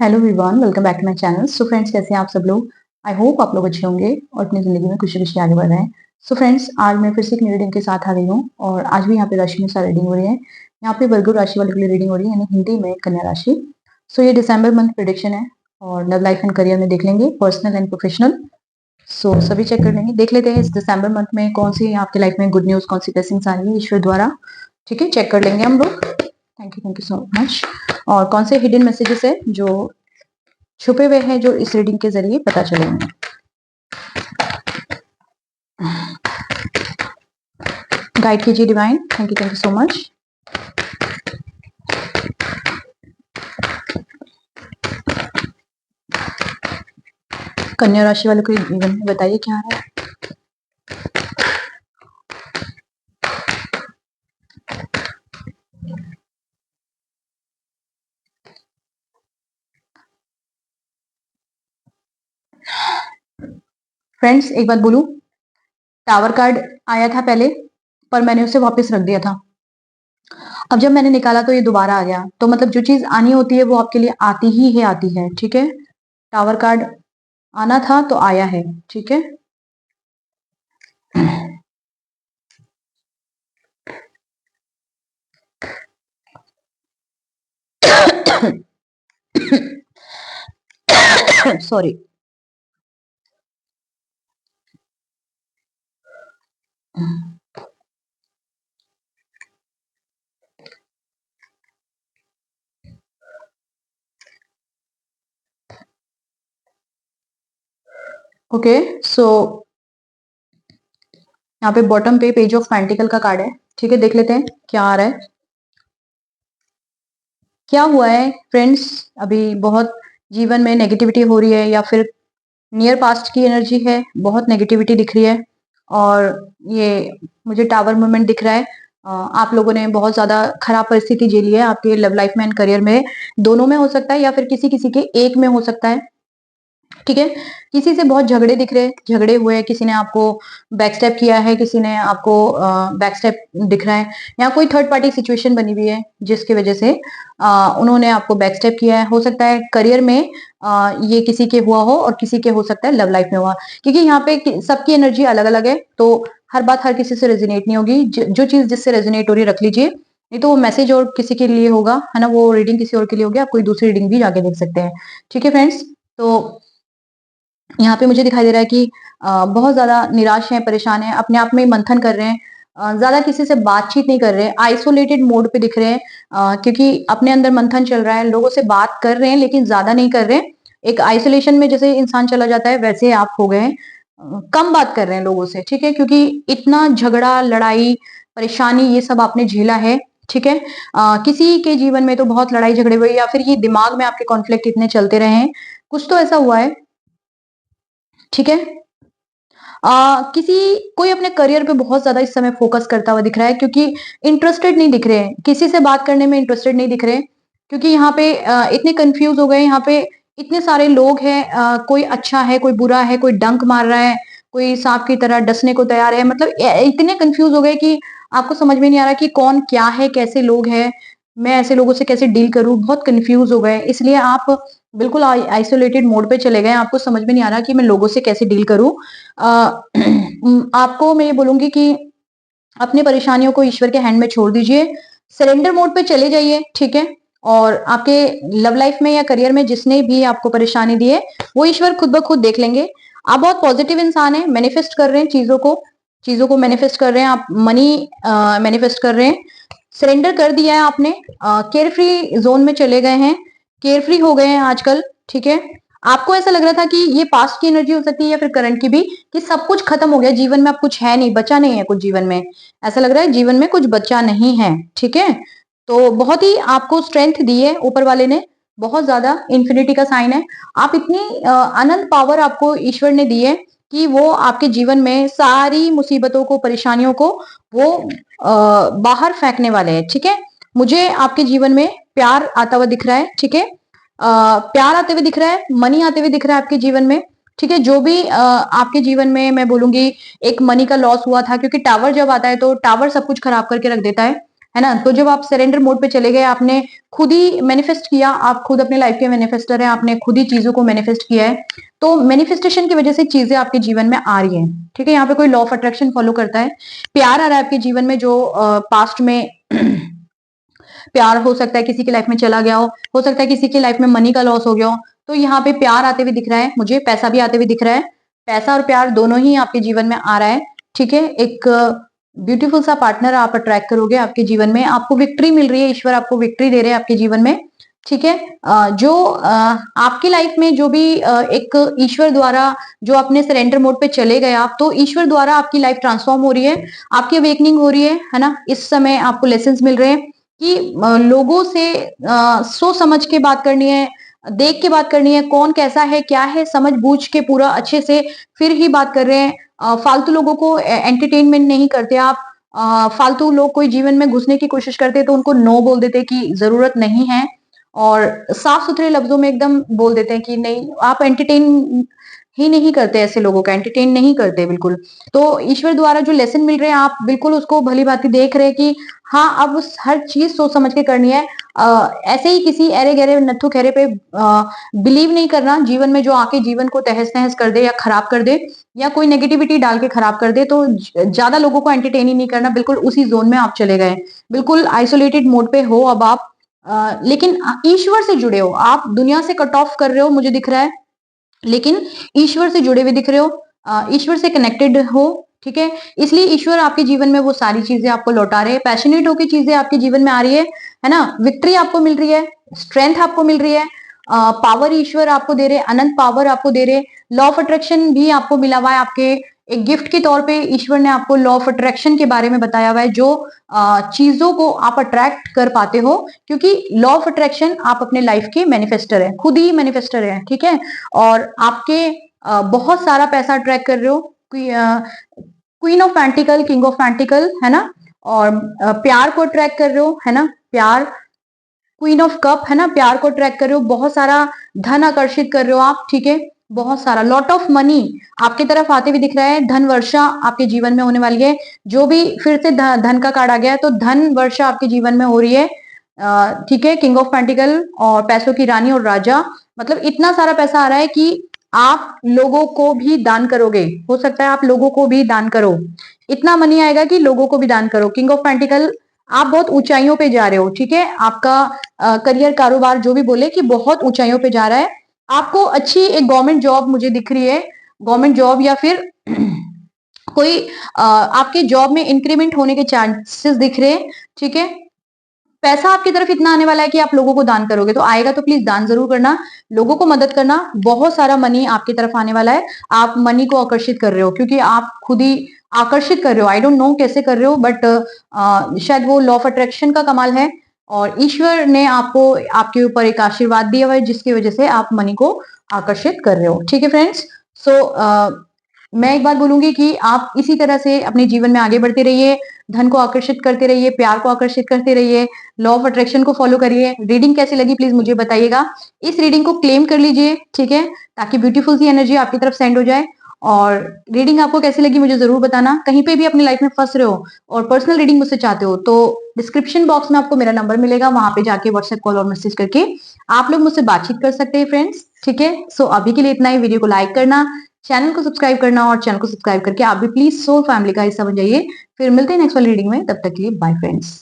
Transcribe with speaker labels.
Speaker 1: Hello everyone, welcome back to my channel. So friends, कैसे हैं आप सब लोग? आई होप आप लोग अच्छे होंगे और अपनी ज़िंदगी में खुशी खुशी आगे बढ़ रहे हैं। सो फ्रेंड्स, आज मैं फिर से एक नई रीडिंग के साथ आ गई हूँ और आज भी यहाँ पे राशि अनुसार रीडिंग हो रही है। यहाँ पे वर्गो राशि वालों के लिए रीडिंग हो रही है, यानी हिंदी में कन्या राशि। सो ये दिसंबर मंथ प्रेडिक्शन है और लव लाइफ एंड करियर में देख लेंगे, पर्सनल एंड प्रोफेशनल। सो सभी चेक कर लेंगे। देख लेते हैं इस दिसंबर मंथ में कौन सी आपकी लाइफ में गुड न्यूज़, कौन सी ब्लेसिंग्स आ रही है ईश्वर द्वारा। ठीक है, चेक कर लेंगे हम लोग। Thank you so much. और कौन से हिडन मैसेजेस है जो छुपे हुए हैं, जो इस रीडिंग के जरिए पता चलेंगे। गाइड कीजिए divine. Thank you so much. कन्या राशि वालों को जीवन में बताइए क्या है। फ्रेंड्स, एक बात बोलूं, टावर कार्ड आया था पहले, पर मैंने उसे वापस रख दिया था। अब जब मैंने निकाला तो ये दोबारा आ गया। तो मतलब जो चीज आनी होती है वो आपके लिए आती ही है, आती है। ठीक है, टावर कार्ड आना था तो आया है। ठीक है, सॉरी। ओके, सो यहाँ पे बॉटम पे पेज ऑफ पेंटिकल का कार्ड है। ठीक है, देख लेते हैं क्या आ रहा है। क्या हुआ है फ्रेंड्स, अभी बहुत जीवन में नेगेटिविटी हो रही है या फिर नियर पास्ट की एनर्जी है, बहुत नेगेटिविटी दिख रही है। और ये मुझे टावर मूवमेंट दिख रहा है। आप लोगों ने बहुत ज्यादा खराब परिस्थिति झेली है आपके लव लाइफ में एंड करियर में, दोनों में हो सकता है या फिर किसी किसी के एक में हो सकता है। ठीक है, किसी से बहुत झगड़े दिख रहे हैं, झगड़े हुए हैं, किसी ने आपको बैक स्टेप किया है, किसी ने आपको बैक स्टेप दिख रहा है। यहाँ कोई थर्ड पार्टी सिचुएशन बनी हुई है जिसकी वजह से उन्होंने आपको बैक स्टेप किया है। हो सकता है करियर में ये किसी के हुआ हो और किसी के हो सकता है लव लाइफ में हुआ, क्योंकि यहाँ पे सबकी एनर्जी अलग अलग है। तो हर बात हर किसी से रेजोनेट नहीं होगी। जो चीज जिससे रेजोनेट हो रही है रख लीजिए, नहीं तो वो मैसेज और किसी के लिए होगा, है ना, वो रीडिंग किसी और के लिए होगी। आप कोई दूसरी रीडिंग भी जाके देख सकते हैं। ठीक है फ्रेंड्स, तो यहाँ पे मुझे दिखाई दे रहा है कि बहुत ज्यादा निराश हैं, परेशान हैं, अपने आप में मंथन कर रहे हैं, ज्यादा किसी से बातचीत नहीं कर रहे हैं, आइसोलेटेड मोड पे दिख रहे हैं। क्योंकि अपने अंदर मंथन चल रहा है, लोगों से बात कर रहे हैं लेकिन ज्यादा नहीं कर रहे हैं। एक आइसोलेशन में जैसे इंसान चला जाता है वैसे आप हो गए हैं। कम बात कर रहे हैं लोगों से। ठीक है, क्योंकि इतना झगड़ा, लड़ाई, परेशानी ये सब आपने झेला है। ठीक है, किसी के जीवन में तो बहुत लड़ाई झगड़े हुए या फिर ये दिमाग में आपके कॉन्फ्लिक्ट इतने चलते रहे हैं, कुछ तो ऐसा हुआ है। ठीक है, किसी कोई अपने करियर पे बहुत ज्यादा इस समय फोकस करता हुआ दिख रहा है, क्योंकि इंटरेस्टेड नहीं दिख रहे हैं, किसी से बात करने में इंटरेस्टेड नहीं दिख रहे हैं। क्योंकि यहाँ पे इतने कंफ्यूज हो गए, यहाँ पे इतने सारे लोग हैं, कोई अच्छा है, कोई बुरा है, कोई डंक मार रहा है, कोई सांप की तरह डसने को तैयार है। मतलब इतने कंफ्यूज हो गए कि आपको समझ में नहीं आ रहा कि कौन क्या है, कैसे लोग हैं, मैं ऐसे लोगों से कैसे डील करूं, बहुत कंफ्यूज हो गए। इसलिए आप बिल्कुल आइसोलेटेड मोड पे चले गए, आपको समझ में नहीं आ रहा कि मैं लोगों से कैसे डील करूं। आपको मैं ये बोलूंगी कि अपनी परेशानियों को ईश्वर के हैंड में छोड़ दीजिए, सरेंडर मोड पे चले जाइए। ठीक है, और आपके लव लाइफ में या करियर में जिसने भी आपको परेशानी दी है वो ईश्वर खुद ब खुद देख लेंगे। आप बहुत पॉजिटिव इंसान हैं, मैनिफेस्ट कर रहे हैं चीजों को मैनिफेस्ट कर रहे हैं, आप मनी मैनिफेस्ट कर रहे हैं। सरेंडर कर दिया है आपने, केयर फ्री जोन में चले गए हैं, केयर फ्री हो गए हैं आजकल। ठीक है, आपको ऐसा लग रहा था कि ये पास्ट की एनर्जी हो सकती है या फिर करंट की भी, कि सब कुछ खत्म हो गया, जीवन में अब कुछ है नहीं, बचा नहीं है कुछ जीवन में। ऐसा लग रहा है जीवन में कुछ बचा नहीं है। ठीक है, तो बहुत ही आपको स्ट्रेंथ दी है ऊपर वाले ने, बहुत ज्यादा इन्फिनिटी का साइन है। आप इतनी अनंत पावर आपको ईश्वर ने दी है कि वो आपके जीवन में सारी मुसीबतों को, परेशानियों को वो बाहर फेंकने वाले हैं। ठीक है, मुझे आपके जीवन में प्यार आता हुआ दिख रहा है। ठीक है, प्यार आते हुए दिख रहा है, मनी आते हुए दिख रहा है आपके जीवन में। ठीक है, जो भी आपके जीवन में मैं बोलूंगी एक मनी का लॉस हुआ था, क्योंकि टावर जब आता है तो टावर सब कुछ खराब करके रख देता है। है ना? तो जब आप सरेंडर मोड पे चले गए, आपने खुद ही मैनिफेस्ट किया, आप खुद अपने लाइफ के मैनिफेस्टर हैं, आपने खुद ही चीजों को मैनिफेस्ट किया है, तो मैनिफेस्टेशन की वजह से चीजें आपके जीवन में आ रही हैं, ठीक है? यहाँ पे कोई लॉ ऑफ अट्रैक्शन फॉलो करता है। प्यार आ रहा है आपके जीवन में, जो पास्ट में प्यार हो सकता है किसी की लाइफ में चला गया हो सकता है किसी की लाइफ में मनी का लॉस हो गया हो, तो यहाँ पे प्यार आते हुए दिख रहा है मुझे, पैसा भी आते हुए दिख रहा है। पैसा और प्यार दोनों ही आपके जीवन में आ रहा है, ठीक है? एक ब्यूटीफुल सा पार्टनर आप अट्रैक्ट करोगे आपके जीवन में, आपको विक्ट्री मिल रही है, ईश्वर आपको विक्ट्री दे रहे हैं आपके जीवन में, ठीक है? जो आपकी लाइफ में जो भी एक ईश्वर द्वारा जो अपने सरेंडर मोड पे चले गए आप, तो ईश्वर द्वारा आपकी लाइफ ट्रांसफॉर्म हो रही है, आपकी अवेकनिंग हो रही है ना? इस समय आपको लेसन्स मिल रहे हैं कि लोगों से सोच समझ के बात करनी है, देख के बात करनी है, कौन कैसा है, क्या है, समझ बूझ के पूरा अच्छे से फिर ही बात कर रहे हैं। फालतू लोगों को एंटरटेनमेंट नहीं करते आप। फालतू लोग कोई जीवन में घुसने की कोशिश करते हैं तो उनको नो बोल देते हैं कि जरूरत नहीं है, और साफ सुथरे लफ्जों में एकदम बोल देते हैं कि नहीं, आप एंटरटेन ही नहीं करते, ऐसे लोगों का एंटरटेन नहीं करते बिल्कुल। तो ईश्वर द्वारा जो लेसन मिल रहे हैं आप बिल्कुल उसको भली भांति देख रहे हैं कि हाँ, अब हर चीज सोच समझ के करनी है। ऐसे ही किसी अरे गहरे नत्थु खैरे पे बिलीव नहीं करना जीवन में, जो आके जीवन को तहस नहस कर दे या खराब कर दे या कोई नेगेटिविटी डाल के खराब कर दे, तो ज्यादा लोगों को एंटरटेन ही नहीं करना, बिल्कुल उसी जोन में आप चले गए, बिल्कुल आइसोलेटेड मोड पे हो अब आप। लेकिन ईश्वर से जुड़े हो आप, दुनिया से कट ऑफ कर रहे हो मुझे दिख रहा है, लेकिन ईश्वर से जुड़े हुए दिख रहे हो, ईश्वर से कनेक्टेड हो, ठीक है? इसलिए ईश्वर आपके जीवन में वो सारी चीजें आपको लौटा रहे हैं, पैशनेट होकर चीजें आपके जीवन में आ रही है ना? विक्ट्री आपको मिल रही है, स्ट्रेंथ आपको मिल रही है, पावर ईश्वर आपको दे रहे, अनंत पावर आपको दे रहे, लॉ ऑफ अट्रैक्शन भी आपको मिला हुआ है, आपके एक गिफ्ट के तौर पे ईश्वर ने आपको लॉ ऑफ अट्रैक्शन के बारे में बताया हुआ है, जो चीजों को आप अट्रैक्ट कर पाते हो, क्योंकि लॉ ऑफ अट्रैक्शन आप अपने लाइफ के मैनिफेस्टर है, खुद ही मैनिफेस्टर है, ठीक है? और आपके बहुत सारा पैसा अट्रैक्ट कर रहे हो, queen of pentacle, king of pentacle, है ना? और प्यार को अट्रैक्ट कर रहे हो, है ना? प्यार, क्वीन ऑफ कप, है ना? प्यार को अट्रैक्ट कर रहे हो, बहुत सारा धन आकर्षित कर रहे हो आप, ठीक है? बहुत सारा लॉट ऑफ मनी आपकी तरफ आते हुए दिख रहा है, धन वर्षा आपके जीवन में होने वाली है। जो भी फिर से धन का कार्ड आ गया है, तो धन वर्षा आपके जीवन में हो रही है, ठीक है? किंग ऑफ पेंटिकल और पैसों की रानी और राजा, मतलब इतना सारा पैसा आ रहा है कि आप लोगों को भी दान करोगे, हो सकता है आप लोगों को भी दान करो, इतना मनी आएगा कि लोगों को भी दान करो। किंग ऑफ पेंटिकल, आप बहुत ऊंचाइयों पे जा रहे हो, ठीक है? आपका करियर, कारोबार जो भी बोले कि बहुत ऊंचाइयों पे जा रहा है, आपको अच्छी एक गवर्नमेंट जॉब मुझे दिख रही है, गवर्नमेंट जॉब या फिर कोई आपके जॉब में इंक्रीमेंट होने के चांसेस दिख रहे हैं, ठीक है? पैसा आपकी तरफ इतना आने वाला है कि आप लोगों को दान करोगे, तो आएगा तो प्लीज दान जरूर करना, लोगों को मदद करना, बहुत सारा मनी आपकी तरफ आने वाला है। आप मनी को आकर्षित कर रहे हो, क्योंकि आप खुद ही आकर्षित कर रहे हो, आई डोंट नो कैसे कर रहे हो, बट शायद वो लॉ ऑफ अट्रैक्शन का कमाल है, और ईश्वर ने आपको आपके ऊपर एक आशीर्वाद दिया हुआ है, जिसकी वजह से आप मनी को आकर्षित कर रहे हो, ठीक है फ्रेंड्स? सो मैं एक बात बोलूंगी कि आप इसी तरह से अपने जीवन में आगे बढ़ते रहिए, धन को आकर्षित करते रहिए, प्यार को आकर्षित करते रहिए, लॉ ऑफ अट्रैक्शन को फॉलो करिए। रीडिंग कैसी लगी प्लीज मुझे बताइएगा, इस रीडिंग को क्लेम कर लीजिए, ठीक है? ताकि ब्यूटीफुल सी एनर्जी आपकी तरफ सेंड हो जाए। और रीडिंग आपको कैसी लगी मुझे जरूर बताना। कहीं पे भी अपनी लाइफ में फंस रहे हो और पर्सनल रीडिंग मुझसे चाहते हो, तो डिस्क्रिप्शन बॉक्स में आपको मेरा नंबर मिलेगा, वहां पे जाके व्हाट्सएप कॉल और मैसेज करके आप लोग मुझसे बातचीत कर सकते हैं फ्रेंड्स, ठीक है? सो अभी के लिए इतना ही, वीडियो को लाइक करना, चैनल को सब्सक्राइब करना, और चैनल को सब्सक्राइब करके आप भी प्लीज सोल फैमिली का हिस्सा बन जाइए। फिर मिलते हैं नेक्स्ट वाली रीडिंग में, तब तक के लिए बाय फ्रेंड्स।